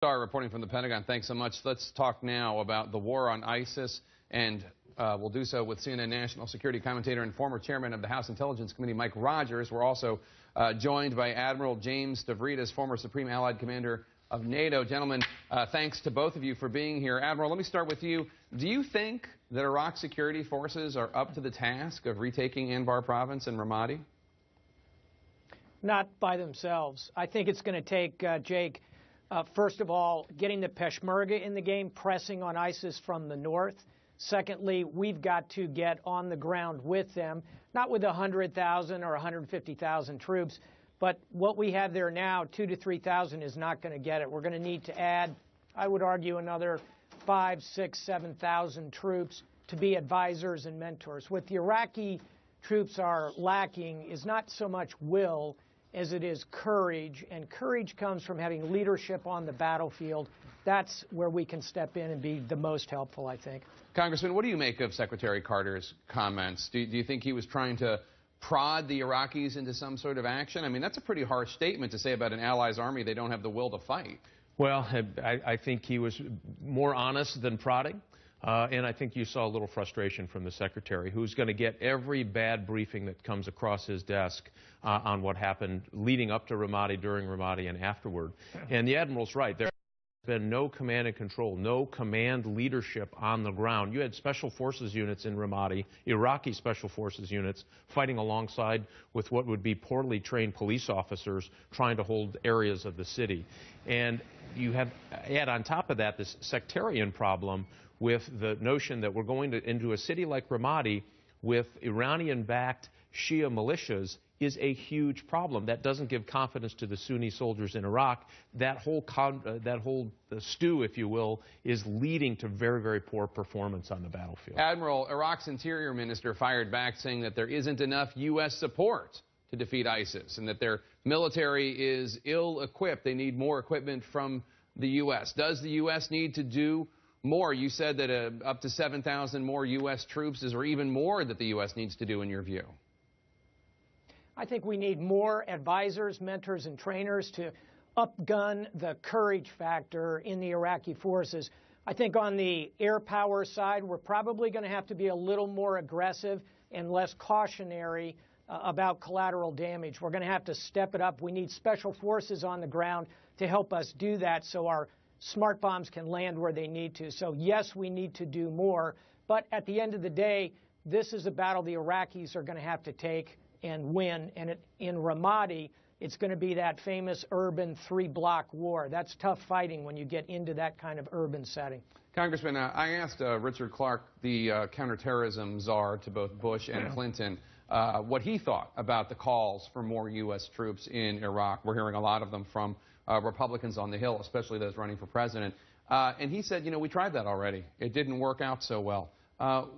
Star reporting from the Pentagon. Thanks so much. Let's talk now about the war on ISIS, and we'll do so with CNN national security commentator and former chairman of the House Intelligence Committee, Mike Rogers. We're also joined by Admiral James Stavridis, former Supreme Allied Commander of NATO. Gentlemen, thanks to both of you for being here. Admiral, let me start with you. Do you think that Iraq's security forces are up to the task of retaking Anbar province and Ramadi? Not by themselves. I think it's going to take, Jake, first of all, getting the Peshmerga in the game, pressing on ISIS from the north. Secondly, we've got to get on the ground with them, not with 100,000 or 150,000 troops, but what we have there now, 2,000 to 3,000, is not going to get it. We're going to need to add, I would argue, another 5,000, 6,000, 7,000 troops to be advisors and mentors. What the Iraqi troops are lacking is not so much will as it is courage, and courage comes from having leadership on the battlefield. That's where we can step in and be the most helpful, I think. Congressman, what do you make of Secretary Carter's comments? Do you think he was trying to prod the Iraqis into some sort of action? I mean, that's a pretty harsh statement to say about an ally's army they don't have the will to fight. Well, I think he was more honest than prodding. And I think you saw a little frustration from the secretary, who's going to get every bad briefing that comes across his desk on what happened leading up to Ramadi, during Ramadi, and afterward. And the Admiral's right. There's been no command and control, no command leadership on the ground. You had special forces units in Ramadi, Iraqi special forces units, fighting alongside with what would be poorly trained police officers trying to hold areas of the city. And you have, add on top of that, this sectarian problem with the notion that we're going into a city like Ramadi with Iranian-backed Shia militias is a huge problem. That doesn't give confidence to the Sunni soldiers in Iraq. That whole stew, if you will, is leading to very, very poor performance on the battlefield. Admiral, Iraq's interior minister fired back saying that there isn't enough U.S. support to defeat ISIS and that their military is ill-equipped. They need more equipment from the U.S. Does the U.S. need to do more? You said that up to 7,000 more U.S. troops is, or even more, that the U.S. needs to do in your view. I think we need more advisors, mentors, and trainers to upgun the courage factor in the Iraqi forces. I think on the air power side, we're probably going to have to be a little more aggressive and less cautionary about collateral damage. We're going to have to step it up. We need special forces on the ground to help us do that so our smart bombs can land where they need to. So yes, we need to do more, but at the end of the day, this is a battle the Iraqis are going to have to take and win. And in Ramadi, it's going to be that famous urban three-block war. That's tough fighting when you get into that kind of urban setting. Congressman, I asked Richard Clark, the counterterrorism czar to both Bush and Clinton, what he thought about the calls for more U.S. troops in Iraq. We're hearing a lot of them from Republicans on the Hill, especially those running for president. And he said, you know, we tried that already. It didn't work out so well.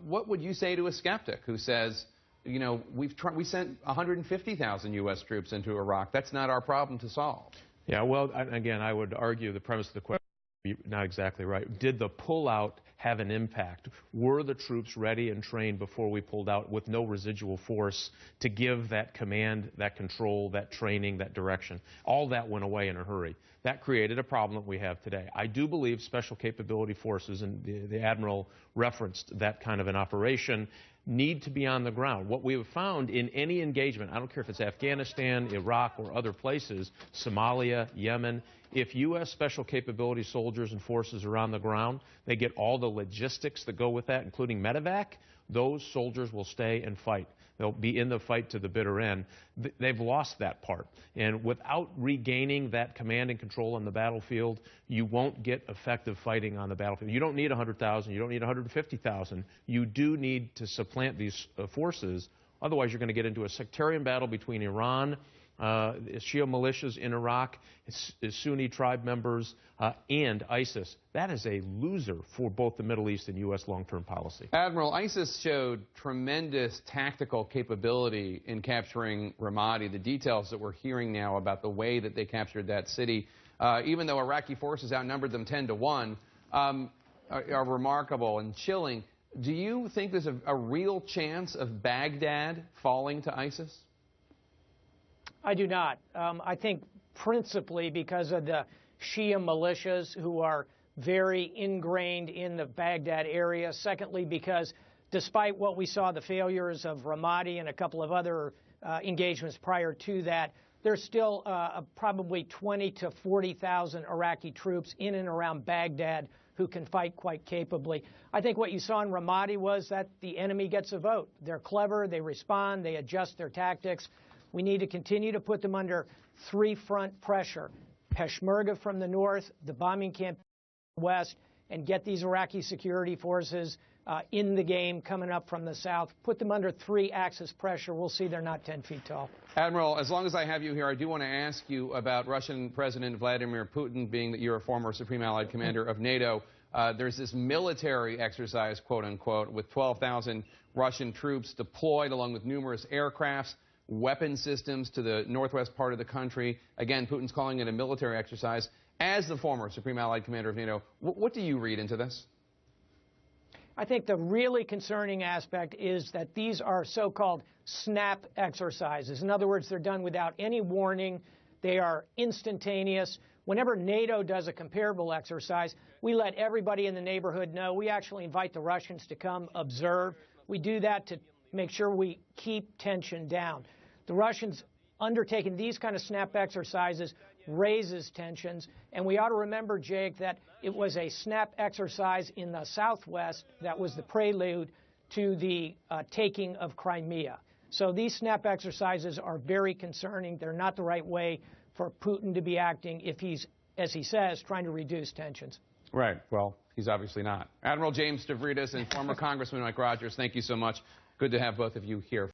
What would you say to a skeptic who says, you know, we sent 150,000 U.S. troops into Iraq. That's not our problem to solve. Yeah, well, again, I would argue the premise of the question is not exactly right. Did the pullout have an impact? Were the troops ready and trained before we pulled out with no residual force to give that command, that control, that training, that direction? All that went away in a hurry. That created a problem that we have today. I do believe special capability forces, and the Admiral referenced that kind of an operation, need to be on the ground. What we have found in any engagement, I don't care if it's Afghanistan, Iraq, or other places, Somalia, Yemen, if U.S. special capability soldiers and forces are on the ground, they get all the logistics that go with that, including medevac, those soldiers will stay and fight. They'll be in the fight to the bitter end. They've lost that part. And without regaining that command and control on the battlefield, you won't get effective fighting on the battlefield. You don't need 100,000. You don't need 150,000. You do need to supplant these forces. Otherwise, you're going to get into a sectarian battle between Iran, Shia militias in Iraq, Sunni tribe members, and ISIS. That is a loser for both the Middle East and U.S. long-term policy. Admiral, ISIS showed tremendous tactical capability in capturing Ramadi. The details that we're hearing now about the way that they captured that city, even though Iraqi forces outnumbered them 10 to 1, are remarkable and chilling. Do you think there's a real chance of Baghdad falling to ISIS? I do not. I think principally because of the Shia militias who are very ingrained in the Baghdad area. Secondly, because despite what we saw, the failures of Ramadi and a couple of other engagements prior to that, there's still probably 20 to 40,000 Iraqi troops in and around Baghdad who can fight quite capably. I think what you saw in Ramadi was that the enemy gets a vote. They're clever, they respond, they adjust their tactics. We need to continue to put them under three-front pressure. Peshmerga from the north, the bombing campaign from the west, and get these Iraqi security forces in the game coming up from the south. Put them under three-axis pressure. We'll see they're not 10 feet tall. Admiral, as long as I have you here, I do want to ask you about Russian President Vladimir Putin, being that you're a former Supreme Allied Commander of NATO. There's this military exercise, quote-unquote, with 12,000 Russian troops deployed, along with numerous aircrafts, weapon systems to the northwest part of the country. Again, Putin's calling it a military exercise. As the former Supreme Allied Commander of NATO, what do you read into this? I think the really concerning aspect is that these are so-called snap exercises. In other words, they're done without any warning. They are instantaneous. Whenever NATO does a comparable exercise, we let everybody in the neighborhood know. We actually invite the Russians to come observe. We do that to make sure we keep tension down. The Russians undertaking these kind of snap exercises raises tensions, and we ought to remember, Jake, that it was a snap exercise in the southwest that was the prelude to the taking of Crimea. So these snap exercises are very concerning. They're not the right way for Putin to be acting if he's, as he says, trying to reduce tensions. Right. Well, he's obviously not. Admiral James Stavridis and former Congressman Mike Rogers, thank you so much. Good to have both of you here.